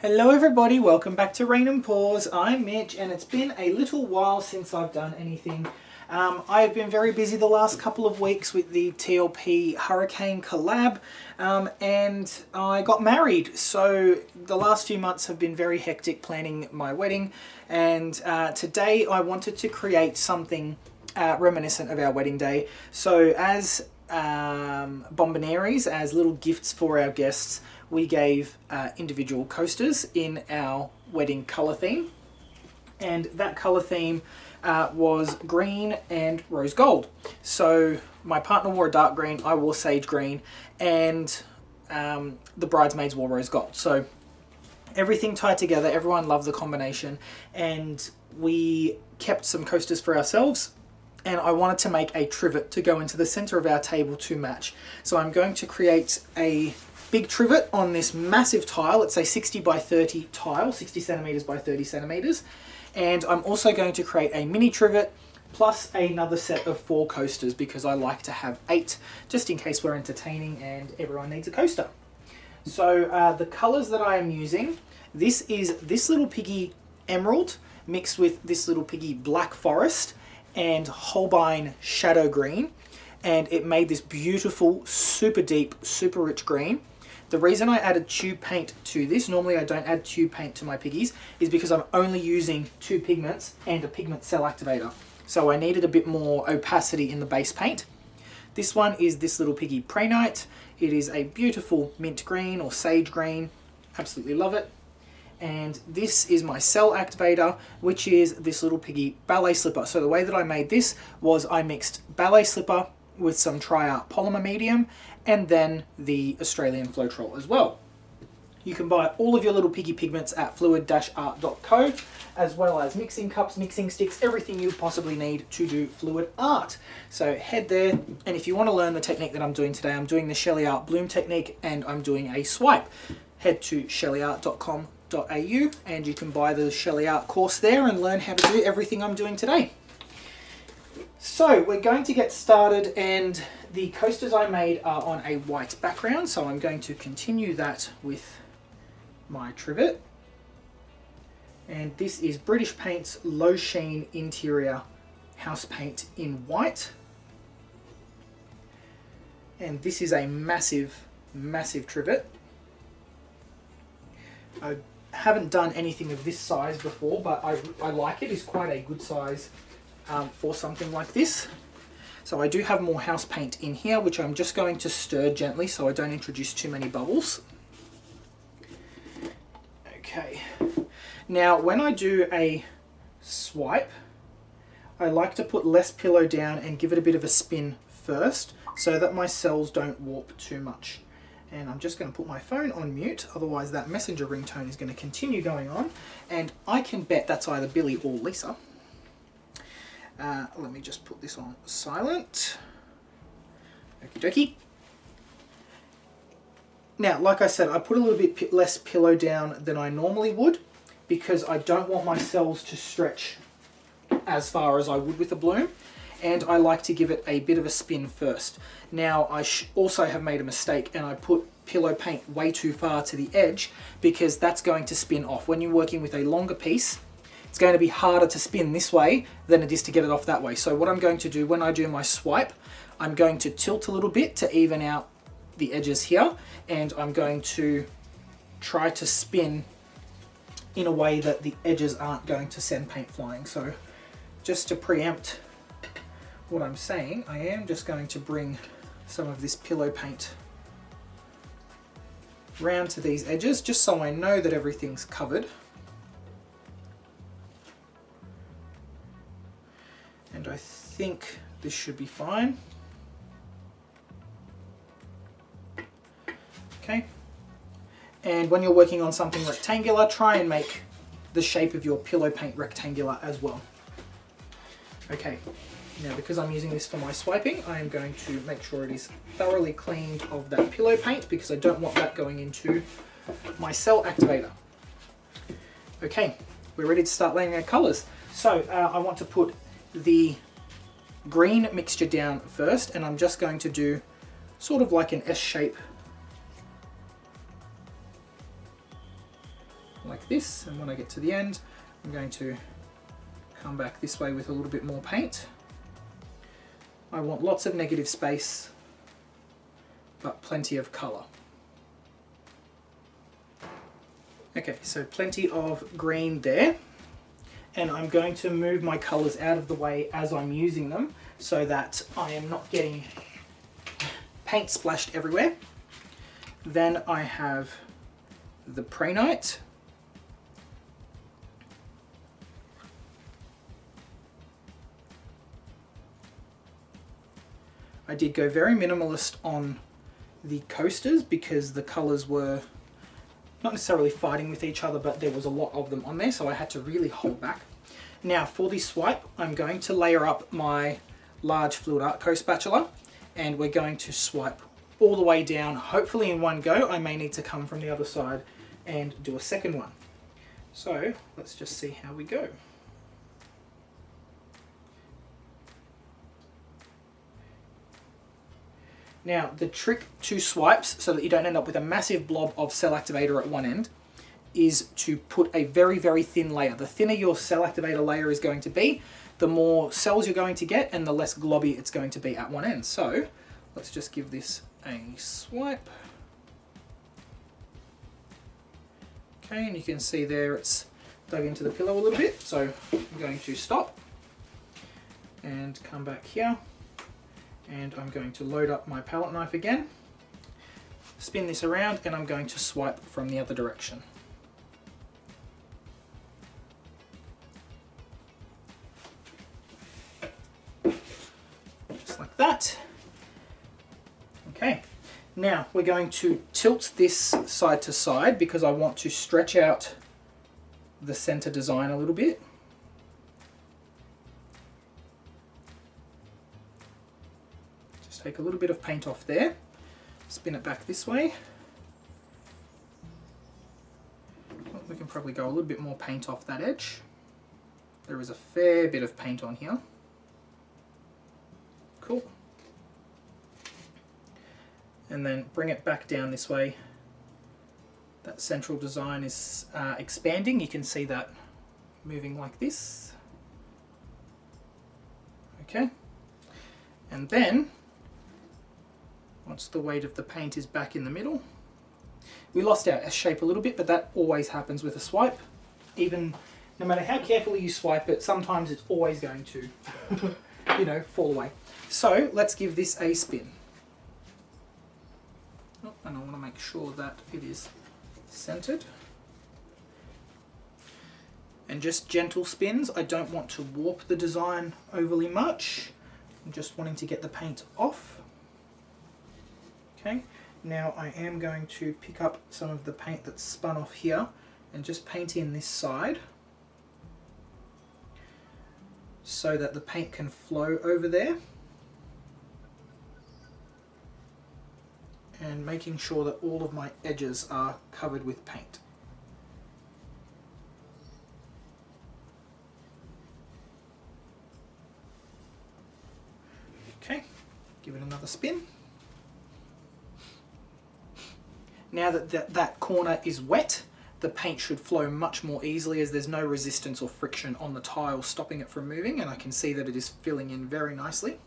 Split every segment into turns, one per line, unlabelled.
Hello everybody, welcome back to Rain and Pours. I'm Mitch and it's been a little while since I've done anything. I've been very busy the last couple of weeks with the TLP Hurricane collab and I got married. So the last few months have been very hectic planning my wedding, and today I wanted to create something reminiscent of our wedding day. So as bombonieres, as little gifts for our guests, we gave individual coasters in our wedding colour theme, and that colour theme was green and rose gold. So my partner wore a dark green, I wore sage green, and the bridesmaids wore rose gold. So everything tied together, everyone loved the combination, and we kept some coasters for ourselves. And I wanted to make a trivet to go into the center of our table to match. So I'm going to create a big trivet on this massive tile. It's a 60 by 30 tile, 60 centimeters by 30 centimeters. And I'm also going to create a mini trivet plus another set of 4 coasters, because I like to have 8 just in case we're entertaining and everyone needs a coaster. So the colors that I am using, this is This Little Piggy Emerald mixed with This Little Piggy Black Forest and Holbein Shadow Green, and it made this beautiful, super deep, super rich green. The reason I added tube paint to this, normally I don't add tube paint to my piggies, is because I'm only using 2 pigments and a pigment cell activator. So I needed a bit more opacity in the base paint. This one is This Little Piggy Prey Night. It is a beautiful mint green or sage green. Absolutely love it. And this is my cell activator, which is This Little Piggy Ballet Slipper. So the way that I made this was I mixed Ballet Slipper with some Triart polymer medium and then the Australian Floetrol as well. You can buy all of your little piggy pigments at fluid-art.co, as well as mixing cups, mixing sticks, everything you possibly need to do fluid art. So head there, and if you want to learn the technique that I'm doing today, I'm doing the Sheleeart bloom technique and I'm doing a swipe. Head to sheleeart.com.au and you can buy the Sheleeart course there and learn how to do everything I'm doing today. So we're going to get started, and the coasters I made are on a white background, so I'm going to continue that with my trivet. And this is British Paint's Low Sheen Interior House Paint in white. And this is a massive, massive trivet. I haven't done anything of this size before, but I like it. It's quite a good size for something like this. So I do have more house paint in here, which I'm just going to stir gently so I don't introduce too many bubbles. Okay, now when I do a swipe, I like to put less pillow down and give it a bit of a spin first so that my cells don't warp too much. And I'm just going to put my phone on mute, otherwise that messenger ringtone is going to continue going on, and I can bet that's either Billy or Lisa. Let me just put this on silent. Okie dokie. Now, like I said, I put a little bit less pillow down than I normally would because I don't want my cells to stretch as far as I would with a bloom, and I like to give it a bit of a spin first. Now, I also have made a mistake and I put pillow paint way too far to the edge because that's going to spin off. When you're working with a longer piece, it's going to be harder to spin this way than it is to get it off that way. So what I'm going to do when I do my swipe, I'm going to tilt a little bit to even out the edges here, and I'm going to try to spin in a way that the edges aren't going to send paint flying. So just to preempt what I'm saying, I am just going to bring some of this pillow paint round to these edges just so I know that everything's covered. And I think this should be fine. Okay. And when you're working on something rectangular, try and make the shape of your pillow paint rectangular as well. Okay. Now, because I'm using this for my swiping, I am going to make sure it is thoroughly cleaned of that pillow paint because I don't want that going into my cell activator. Okay, we're ready to start laying our colors. So I want to put the green mixture down first, and I'm just going to do sort of like an S shape like this, and when I get to the end, I'm going to come back this way with a little bit more paint. I want lots of negative space, but plenty of colour. Okay, so plenty of green there. And I'm going to move my colours out of the way as I'm using them so that I am not getting paint splashed everywhere. Then I have the Prehnite. I did go very minimalist on the coasters because the colours were not necessarily fighting with each other, but there was a lot of them on there, so I had to really hold back. Now for the swipe, I'm going to layer up my large fluid art coat spatula, and we're going to swipe all the way down, hopefully in one go. I may need to come from the other side and do a second one. So let's just see how we go. Now, the trick to swipes, so that you don't end up with a massive blob of cell activator at one end, is to put a very, very thin layer. The thinner your cell activator layer is going to be, the more cells you're going to get and the less globby it's going to be at one end. So let's just give this a swipe. Okay, and you can see there it's dug into the pillow a little bit. So I'm going to stop and come back here. And I'm going to load up my palette knife again, spin this around, and I'm going to swipe from the other direction. Just like that. Okay, now we're going to tilt this side to side because I want to stretch out the center design a little bit. Take a little bit of paint off there, spin it back this way. Well, we can probably go a little bit more paint off that edge. There is a fair bit of paint on here. Cool. And then bring it back down this way. That central design is expanding. You can see that moving like this. Okay. And then once the weight of the paint is back in the middle, we lost our shape a little bit, but that always happens with a swipe. Even no matter how carefully you swipe it, sometimes it's always going to, you know, fall away. So let's give this a spin. Oh, and I want to make sure that it is centered. And just gentle spins. I don't want to warp the design overly much. I'm just wanting to get the paint off. Okay, now I am going to pick up some of the paint that's spun off here and just paint in this side so that the paint can flow over there, and making sure that all of my edges are covered with paint. Okay, give it another spin. Now that that corner is wet, the paint should flow much more easily as there's no resistance or friction on the tile stopping it from moving, and I can see that it is filling in very nicely.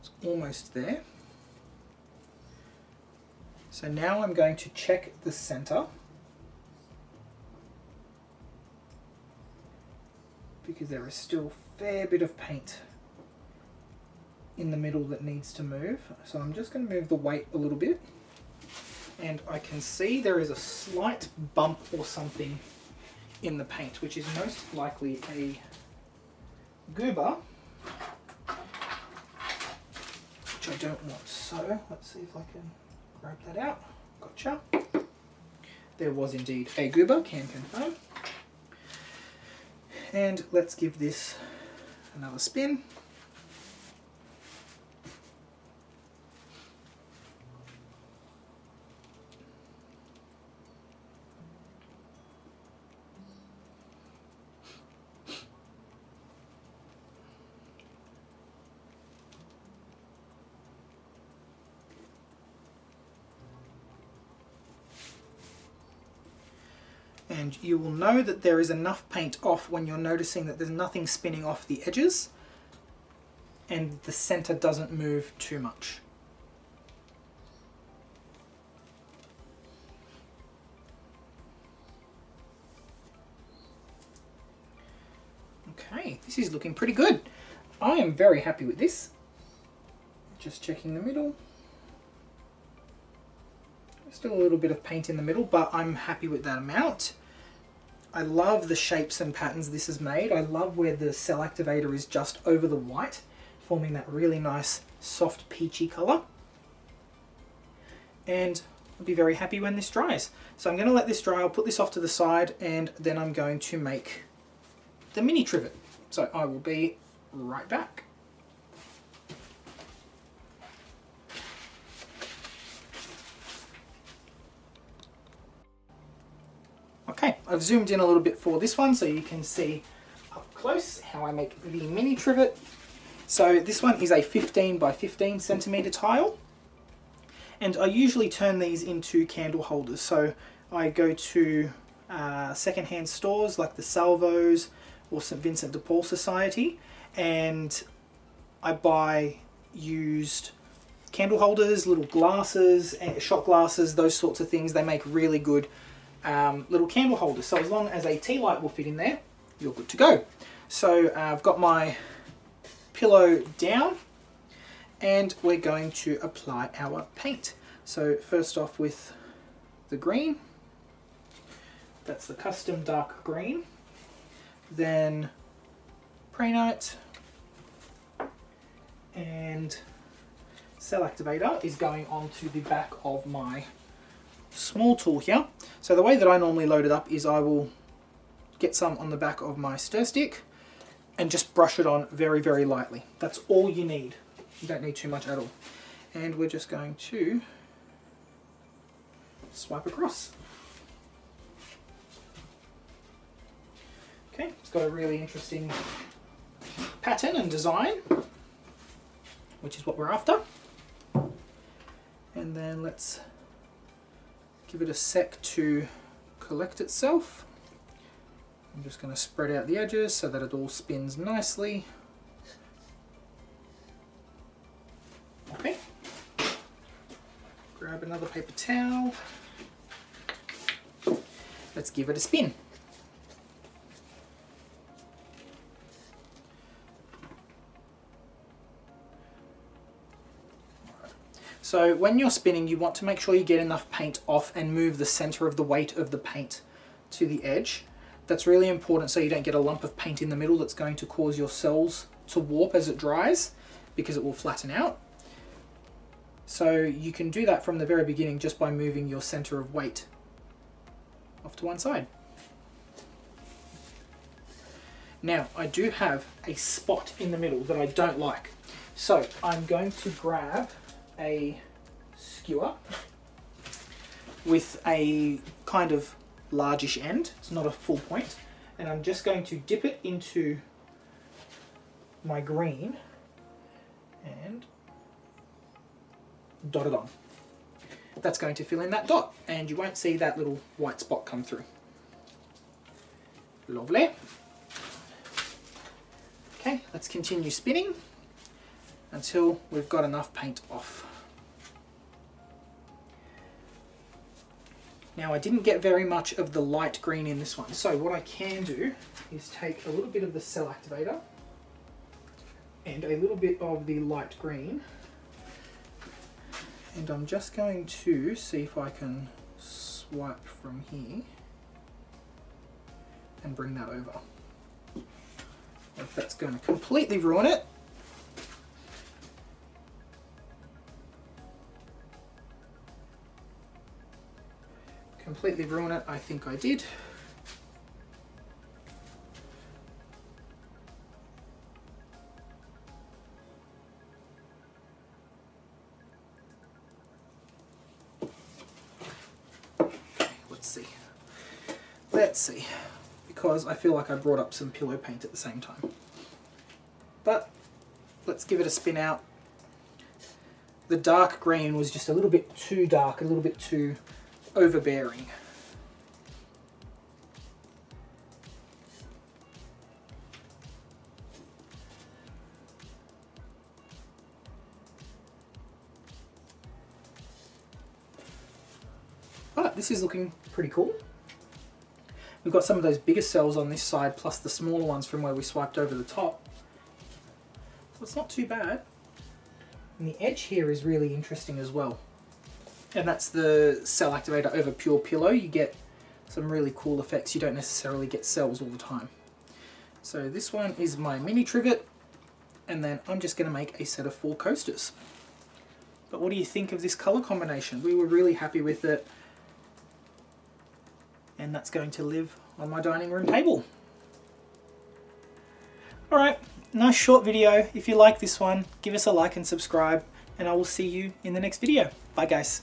It's almost there. So now I'm going to check the center, because there is still a fair bit of paint in the middle that needs to move. So I'm just going to move the weight a little bit, and I can see there is a slight bump or something in the paint, which is most likely a goober, which I don't want. So let's see if I can grab that out. Gotcha. There was indeed a goober, can confirm. And let's give this another spin. And you will know that there is enough paint off when you're noticing that there's nothing spinning off the edges and the center doesn't move too much. Okay, this is looking pretty good. I am very happy with this. Just checking the middle. Still a little bit of paint in the middle, but I'm happy with that amount. I love the shapes and patterns this has made. I love where the cell activator is just over the white, forming that really nice soft peachy color. And I'll be very happy when this dries. So I'm going to let this dry. I'll put this off to the side and then I'm going to make the mini trivet. So I will be right back. Okay, I've zoomed in a little bit for this one so you can see up close how I make the mini trivet. So this one is a 15 by 15 centimeter tile, and I usually turn these into candle holders. So I go to secondhand stores like the Salvos or St. Vincent de Paul Society, and I buy used candle holders, little glasses, shot glasses, those sorts of things. They make really good little candle holders. So as long as a tea light will fit in there, you're good to go. So I've got my pillow down and we're going to apply our paint. So first off with the green, that's the custom dark green. Then Preanite and cell activator is going onto the back of my small tool here. So the way that I normally load it up is I will get some on the back of my stir stick and just brush it on very, very lightly. That's all you need. You don't need too much at all. And we're just going to swipe across. Okay, it's got a really interesting pattern and design, which is what we're after. And then let's give it a sec to collect itself. I'm just going to spread out the edges so that it all spins nicely. Okay. Grab another paper towel. Let's give it a spin. So when you're spinning, you want to make sure you get enough paint off and move the center of the weight of the paint to the edge. That's really important so you don't get a lump of paint in the middle that's going to cause your cells to warp as it dries, because it will flatten out. So you can do that from the very beginning just by moving your center of weight off to one side. Now I do have a spot in the middle that I don't like. So I'm going to grab a skewer with a kind of largish end, it's not a full point, and I'm just going to dip it into my green and dot it on. That's going to fill in that dot and you won't see that little white spot come through. Lovely. Okay, let's continue spinning until we've got enough paint off. Now I didn't get very much of the light green in this one, so what I can do is take a little bit of the cell activator and a little bit of the light green, and I'm just going to see if I can swipe from here and bring that over. If that's going to completely ruin it, I think I did. Let's see, because I feel like I brought up some pillow paint at the same time. But let's give it a spin out. The dark green was just a little bit too dark, a little bit too overbearing. this is looking pretty cool. We've got some of those bigger cells on this side, plus the smaller ones from where we swiped over the top. So it's not too bad. And the edge here is really interesting as well. And that's the cell activator over pure pillow. You get some really cool effects. You don't necessarily get cells all the time. So this one is my mini trivet, and then I'm just going to make a set of 4 coasters. But what do you think of this colour combination? We were really happy with it. And that's going to live on my dining room table. Alright, nice short video. If you like this one, give us a like and subscribe, and I will see you in the next video. Bye guys.